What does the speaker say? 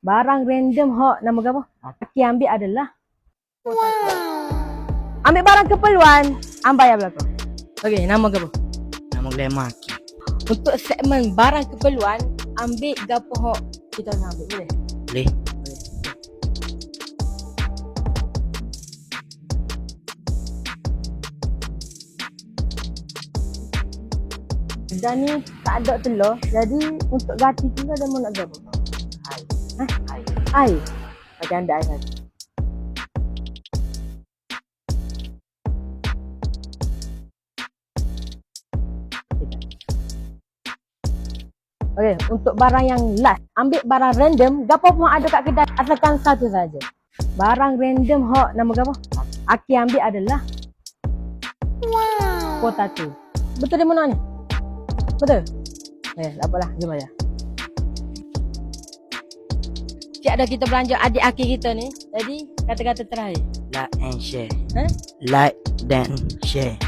Barang random hok nama apa? Aki ambil adalah ambil barang keperluan, ambil yang belakang. Okey, nama apa? Nama Glamour Aki. Untuk segmen barang keperluan, ambil gapo hok kita nak ambil boleh? Boleh? Dan ni tak ada telur, jadi untuk gati tu ada mau nak gapo? Air. Hah? Air. Air. Bagi anda air satu. Okey, untuk barang yang last, ambil barang random, gapo pun ada kat kedai, asalkan satu saja. Barang random hok nama gapo? Aki ambil adalah potato. Betul dia mana ni? Betul? Tak apalah, jom aja. Siap dah kita belanja adik Aki kita ni. Jadi, kata-kata terakhir. Like and share. Ha? Like then share.